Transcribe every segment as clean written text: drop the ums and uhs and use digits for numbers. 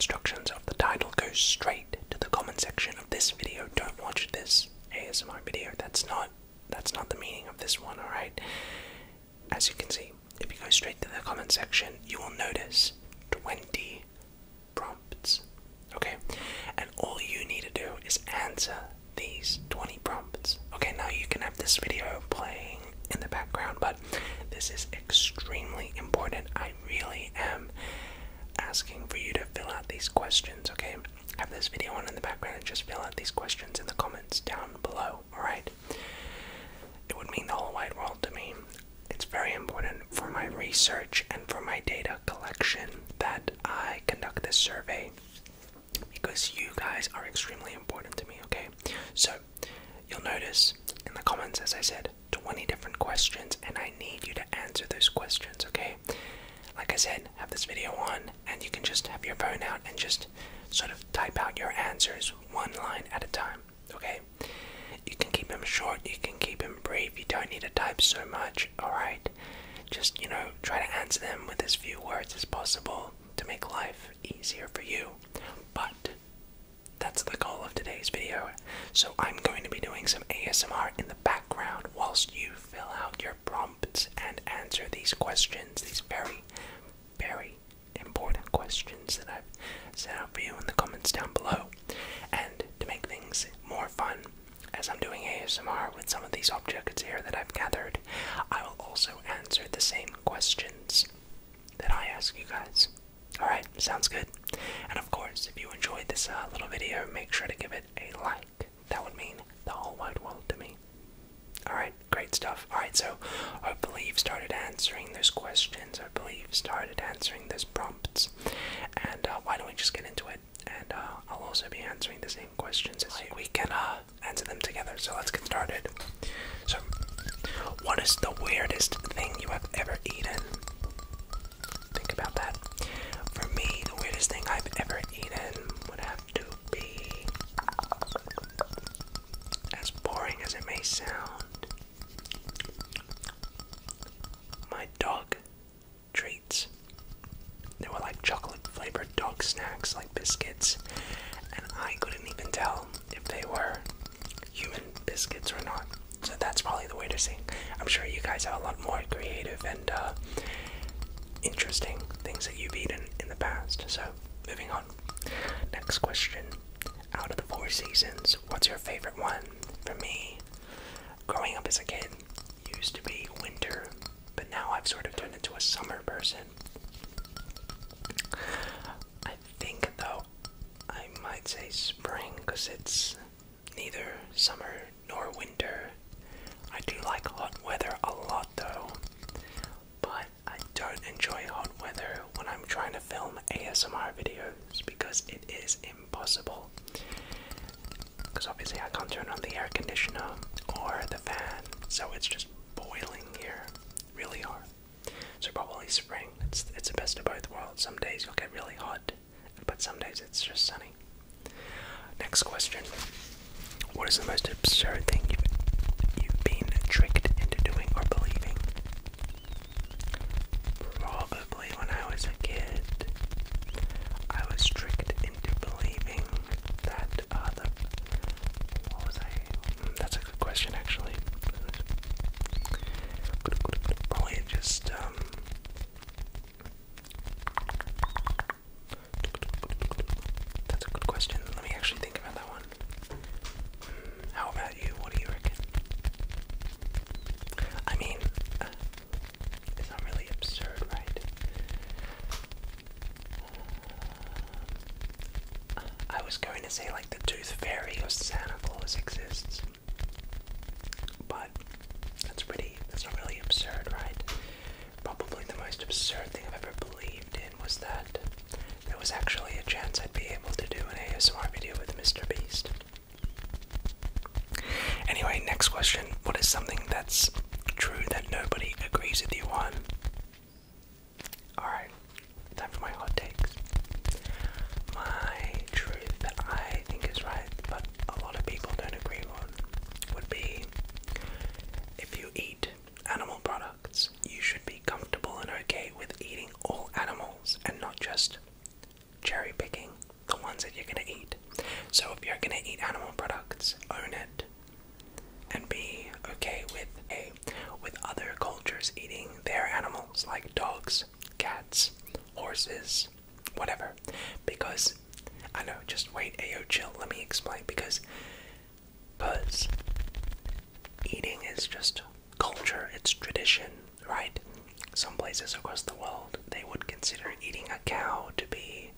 instructions of the title, go straight to the comment section of this video. Don't watch this ASMR video. That's not the meaning of this one, alright? As you can see, if you go straight to the comment section, you will notice 20 prompts. Okay? And all you need to do is answer these 20 prompts. Okay, now you can have this video playing in the background, but this is extremely important. I really am asking for you to fill out these questions, okay? Have this video on in the background and just fill out these questions in the comments down below, alright? It would mean the whole wide world to me. It's very important for my research and for my data collection that I conduct this survey, because you guys are extremely important to me, okay? So, you'll notice in the comments, as I said, 20 different questions, and I need you to answer those questions, okay? Like I said, have this video on, and you can just have your phone out and just sort of type out your answers one line at a time, okay? You can keep them short, you can keep them brief, you don't need to type so much, alright? Just, try to answer them with as few words as possible to make life easier for you. But that's the goal of today's video. So I'm going to be doing some ASMR in the background whilst you fill out your prompts and answer these questions, these very, very important questions that I've set out for you in the comments down below. And to make things more fun, as I'm doing ASMR with some of these objects here that I've gathered, I will also answer the same questions that I ask you guys. Alright, sounds good. And of course, if you enjoyed this little video, make sure to give it a like. That would mean the whole wide world to me. Alright, great stuff. Alright, so hopefully you've started answering those questions. Hopefully you've started answering those prompts. And why don't we just get into it? And I'll also be answering the same questions as you. We can answer them together, so let's get started. So, what is the weirdest thing you have ever eaten? Think about that. For me, the weirdest thing I've ever eaten would have to be, as boring as it may sound, my dog treats. They were like chocolate flavored dog snacks, like biscuits, and I couldn't even tell if they were human biscuits or not. So that's probably the weirdest thing. I'm sure you guys have a lot more creative and interesting things that you've eaten in the past. So, moving on. Next question. Out of the 4 seasons, what's your favorite one? For me, growing up as a kid, used to be winter, but now I've sort of turned into a summer person. I think, though, I might say spring, because it's neither summer nor winter. I do like hot weather a lot, though, but I don't enjoy hot weather when I'm trying to film ASMR videos, because it is impossible. Because obviously I can't turn on the air conditioner or the fan, so it's just boiling here really hard. So probably spring. It's the best of both worlds. Some days you'll get really hot, but some days it's just sunny. Next question. What is the most absurd thing you've been tricked into doing or believing? Probably when I was a kid, I was tricked into believing that what was I? That's a good question, actually. Probably just that's a good question. Let me actually think about that one. How about you? What do you reckon? I mean, it's not really absurd, right? I was going to say like the Tooth Fairy or Santa Claus exists, but that's not really absurd, right? Probably the most absurd thing I've ever believed in was that there was actually a chance I'd be able to do an ASMR video with Mr. Beast. Anyway, next question. What is something that's true that nobody agrees with you on? Alright, time for my hot takes. My truth that I think is right, but a lot of people don't agree on, would be, if you eat animal products, you should be comfortable and okay with eating all animals and not just cherry picking animals like dogs, cats, horses, whatever. Because, I know, just wait, ayo, chill, let me explain. Because eating is just culture, it's tradition, right? Some places across the world, they would consider eating a cow to be,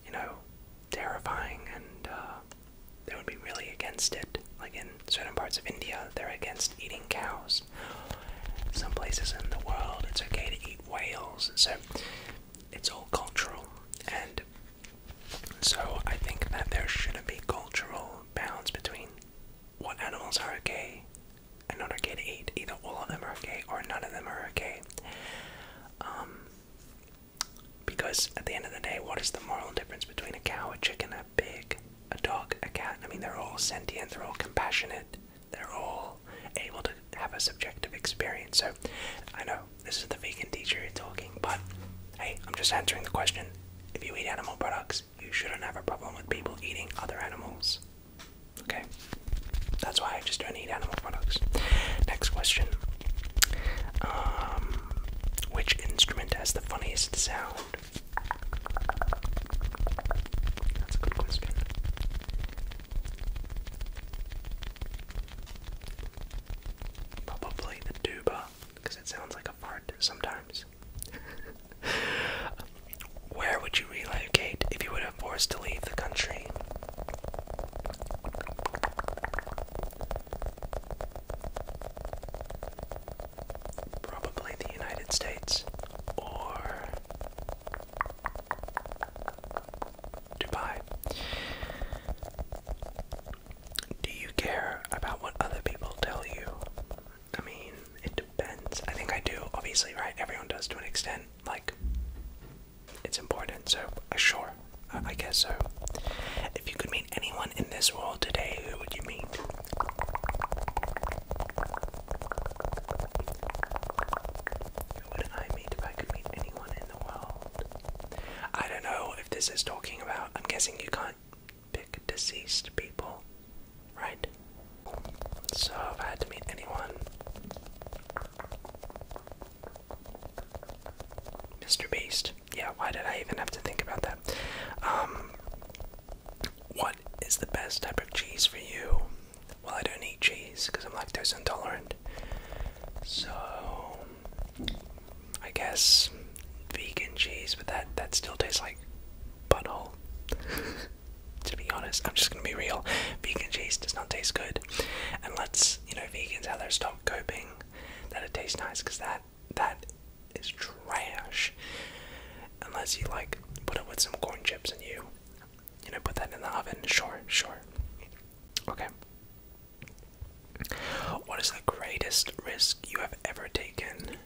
you know, terrifying, and they would be really against it. Like in certain parts of India, they're against eating cows. Some places in the world, it's okay to eat whales. So it's all cultural, and so I think that there shouldn't be cultural bounds between what animals are okay and not okay to eat. Either all of them are okay or none of them are okay. Because at the end of the day, what is the moral difference between a cow, a chicken, a pig, a dog, a cat? I mean, they're all sentient, they're all compassionate, they're all able to have a subjective experience. So I know this is the vegan teacher talking, but hey, I'm just answering the question. If you eat animal products, you shouldn't have a problem with people eating other animals. Okay? That's why I just don't eat animal products. Next question. Which instrument has the funniest sound? That's a good question. Probably the tuba, because it sounds like a fart sometimes. Where would you relocate if you were forced to leave the country? Probably the United States or Dubai. Do you care about what other people tell you? I mean, it depends. I think I do, obviously, right? Everyone does to an extent. Like, it's important, so sure, I guess so. If you could meet anyone in this world today, who would you meet? Who would I meet if I could meet anyone in the world? I don't know if this is talking about, I'm guessing you can't pick deceased people, right? So if I had to meet anyone, Mr. Beast. Yeah, why did I even have to think about that? What is the best type of cheese for you? Well, I don't eat cheese because I'm lactose intolerant. So, I guess vegan cheese, but that still tastes like butthole. To be honest, I'm just gonna be real. Vegan cheese does not taste good. And let's, vegans out there stop coping that it tastes nice, because that is trash. Unless you put it with some corn chips and you put that in the oven. Sure. Okay. What is the greatest risk you have ever taken?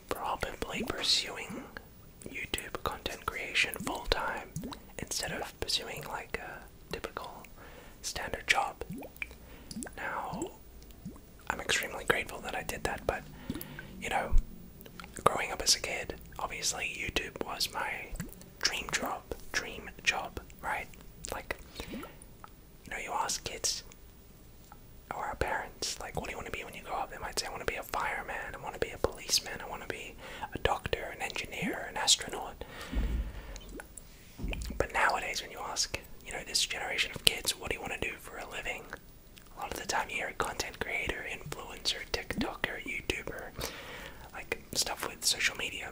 Probably pursuing YouTube content creation full time instead of pursuing like a typical standard job. Now, I'm extremely grateful that I did that, but growing up as a kid, obviously YouTube was my dream job, right? Like, you ask kids or our parents, like, what do you want to be when you grow up? They might say, I want to be a fireman, I want to be a policeman, I want to be a doctor, an engineer, an astronaut. But nowadays, when you ask, this generation of kids, what do you want to do for a living? A lot of the time you hear content creator, influencer, TikToker, YouTuber, like stuff with social media.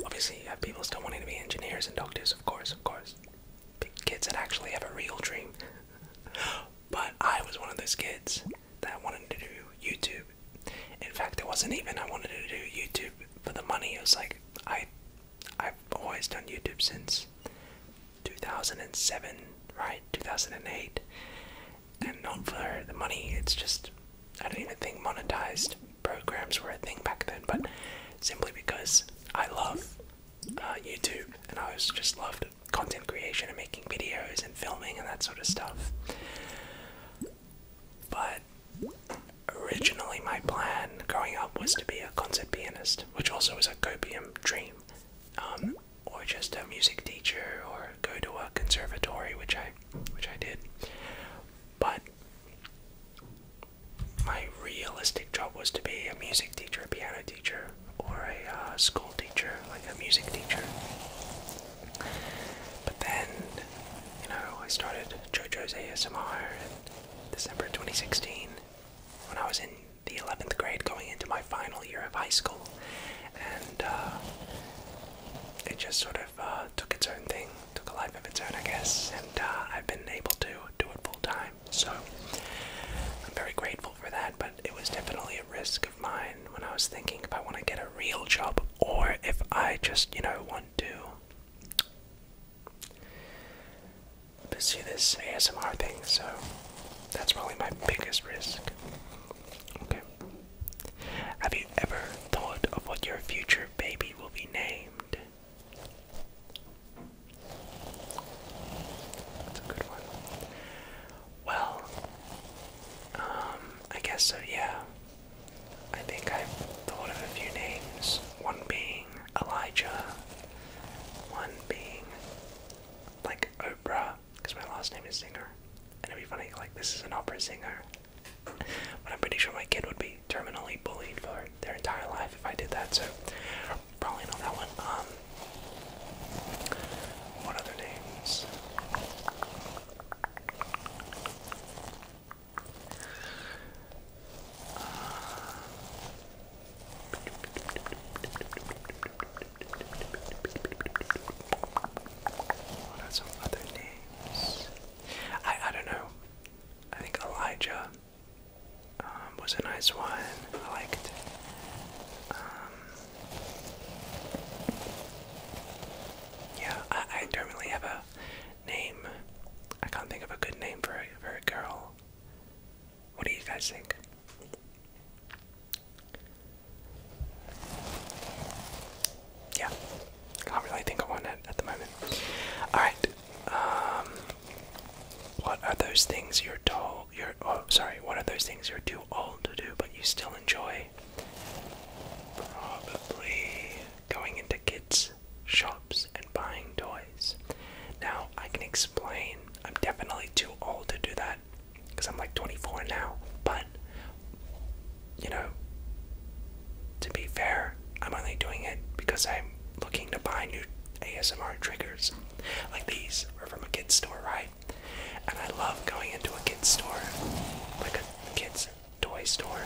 Obviously, you have people still wanting to be engineers and doctors, of course. Kids that actually have a real dream. But I was one of those kids that wanted to do YouTube. In fact, it wasn't even I wanted to do YouTube for the money. It was like, I've always done YouTube since 2007, right? 2008. And not for the money, it's just, I don't even think monetized programs were a thing back then, but simply because I love YouTube, and I just loved content creation and making videos and filming and that sort of stuff. But originally my plan growing up was to be a concert pianist, which also was a copium dream, or just a music teacher, or go to a conservatory, which I did. But job was to be a music teacher, a piano teacher, or a school teacher, like a music teacher. But then, I started JoJo's ASMR in December 2016 when I was in the 11th grade going into my final year of high school. And it just sort of took its own thing, took a life of its own, I guess. And I've been able to do it full time. So I'm very grateful for that, but it was definitely a risk of mine when I was thinking if I want to get a real job or if I just, want to pursue this ASMR thing. So that's probably my biggest risk. Okay. Have you ever thought of what your future baby will be named? That's a good one. Well, I guess so, yeah. I think I've thought of a few names. One being Elijah. One being, like, Oprah, because my last name is Singer. And it'd be funny, like, this is an opera singer. But I'm pretty sure my kid would be terminally bullied for their entire life if I did that, so probably not that one. What other names? What are some other names? I don't know. I think Elijah was a nice one. I liked. Yeah, I don't really have a name. I can't think of a good name for a girl. What do you guys think? Yeah, can't really think of one at the moment. Alright, what are those things what are those things you're too old to do but you still enjoy? Probably going into kids' shops and buying toys. Now, I can explain, I'm definitely too old to do that, because I'm like 24 now, but, to be fair, I'm only doing it because I'm looking to buy new ASMR triggers. Like these are from a kid's store, right? And I love going into a kid's store, like a kid's toy store,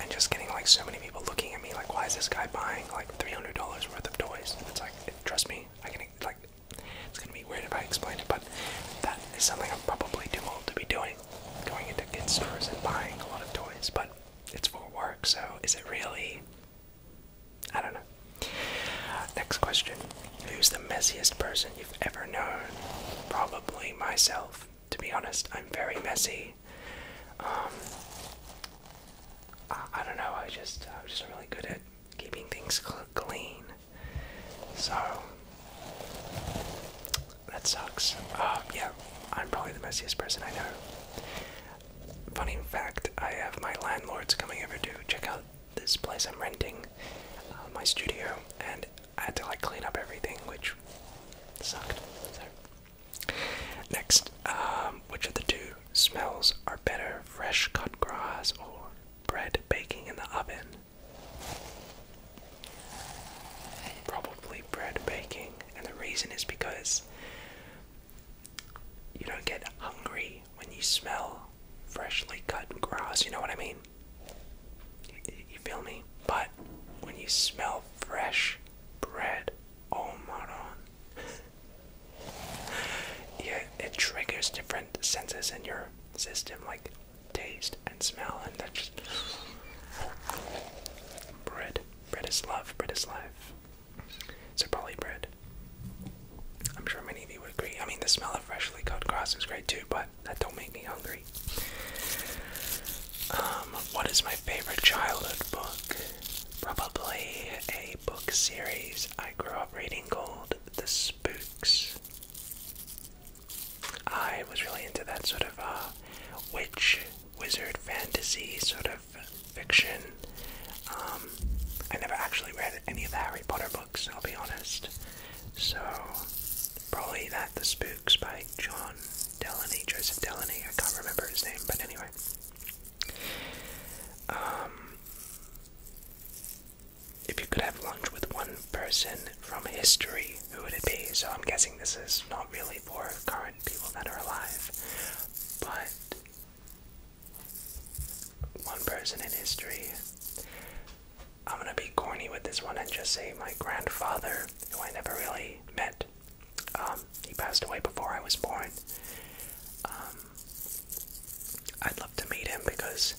and just getting like so many people looking at me like, why is this guy buying like $300 worth of toys? It's like, trust me, it's gonna be weird if I explain it, but that is something I'm probably too old to be doing, going into kids stores and buying a lot of toys, but it's for work, so is it really? I don't know. Next question. Who's the messiest person you've ever known? Probably myself. To be honest, I'm very messy. I don't know, I'm just really good at keeping things clean. So, that sucks. Yeah, I'm probably the messiest person I know. Funny fact, I have my landlords coming over to check out this place I'm renting, my studio, and I had to like clean up everything, which sucked. So. Next, which of the two smells are better, fresh cut grass or bread baking in the oven? Probably bread baking, and the reason is because you don't get hungry when you smell freshly cut grass, you know what I mean? You feel me? But when you smell fresh bread, oh my god. Yeah, it triggers different senses in your system, like taste and smell, and that just... Bread. Bread is love, bread is life. So probably bread. I'm sure many of you would agree. I mean, the smell of freshly cut grass is great too, but that don't make me hungry. What is my favorite childhood book? Probably a book series I grew up reading called The Spooks. I was really into that sort of witch, wizard, fantasy sort of fiction. I never actually read any of the Harry Potter books, I'll be honest. So, probably The Spooks by Joseph Delaney. I can't remember his name, but anyway. person from history, who would it be? So I'm guessing this is not really for current people that are alive, but one person in history. I'm gonna be corny with this one and just say my grandfather, who I never really met. He passed away before I was born. I'd love to meet him because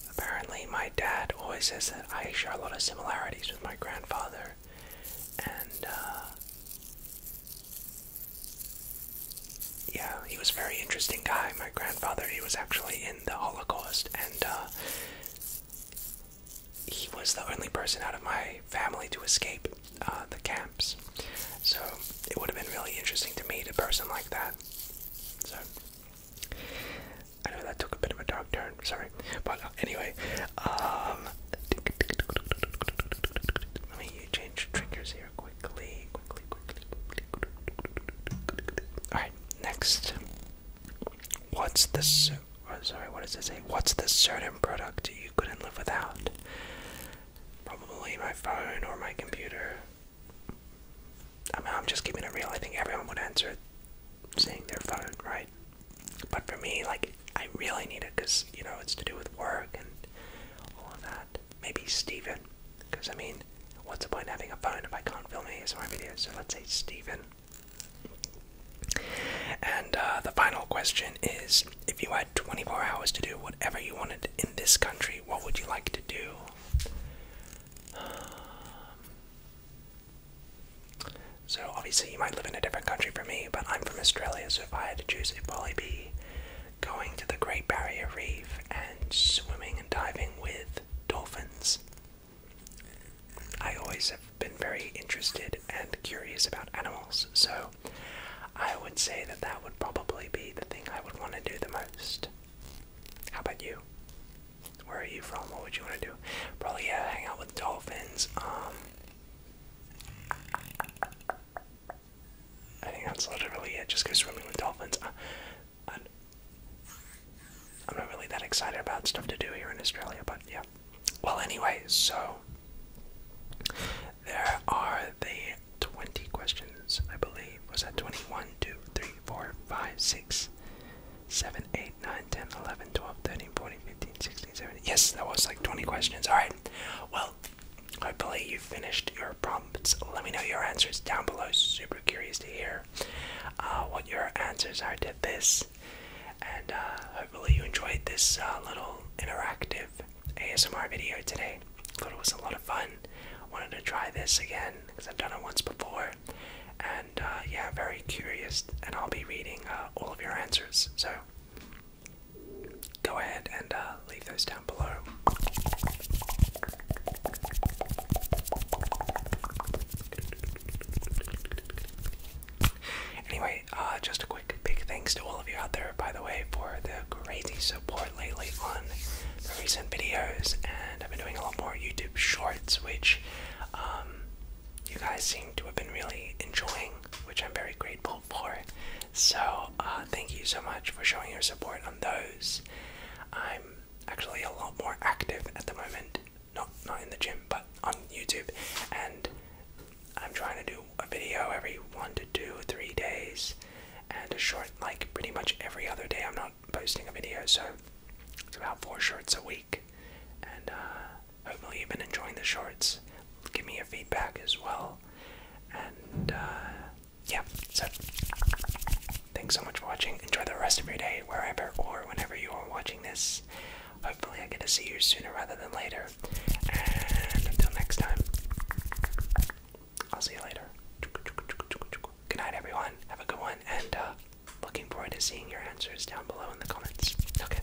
apparently my dad always says that I share a lot of similarities with my grandfather. And, yeah, he was a very interesting guy. My grandfather, he was actually in the Holocaust, and, he was the only person out of my family to escape the camps. So it would have been really interesting to meet a person like that. So I know that took a bit of a dark turn, sorry. But anyway, let me change triggers here quickly. Alright, next. What does it say? What's the certain product you couldn't live without? Probably my phone or my computer. I mean, I'm just keeping it real. I think everyone would answer saying their phone, right? But for me, like, I really need it because, you know, it's to do with work and all of that. Maybe Steven, because, I mean, what's the point of having a phone if I can't film ASMR videos? So let's say Steven. And the final question is, if you had 24 hours to do whatever you wanted in this country, what would you like to do? So obviously you might live in a different country from me, but I'm from Australia, so if I had to choose, it'd probably be going to the Great Barrier Reef and swimming and diving with dolphins. I always have been very interested and curious about animals, so I would say that that would probably be the thing I would want to do the most. How about you? Where are you from? What would you want to do? Probably, yeah, hang out with dolphins. I think that's literally it. Just go swimming with dolphins. I'm not really that excited about stuff to do here in Australia, but yeah. Well, anyway, so there are the 20 questions, I believe. Was that 21, 2, 3, 4, 5, 6, 7, 8, 9, 10, 11, 12, 13, 14, 15, 16, 17. Yes, that was like 20 questions. Alright. Well, hopefully you finished your prompts. Let me know your answers down below. Super curious to hear what your answers are to this. And hopefully you enjoyed this little interactive ASMR video today. Thought it was a lot of fun. Wanted to try this again because I've done it once before. And yeah, very curious. And I'll be reading all of your answers. So go ahead and leave those down below. Anyway, just a quick big thanks to all of you out there, by the way, for the crazy support lately on the recent videos, and I've been doing a lot more YouTube shorts, which you guys seem to have been really enjoying, which I'm very grateful for. So thank you so much for showing your support on those. I'm actually a lot more active at the moment, not in the gym, but on YouTube, and I'm trying to do a video every 1 to 2 or 3 days, and a short like pretty much every other day. I'm not posting a video, so it's about 4 shorts a week, and hopefully you've been enjoying the shorts. Give me your feedback as well, and yeah, so thanks so much for watching. Enjoy the rest of your day, wherever or whenever you are watching this. Hopefully I get to see you sooner rather than later, and until next time, I'll see you later. Good night, everyone. Have a good one, and looking forward to seeing your answers down below in the comments. Okay.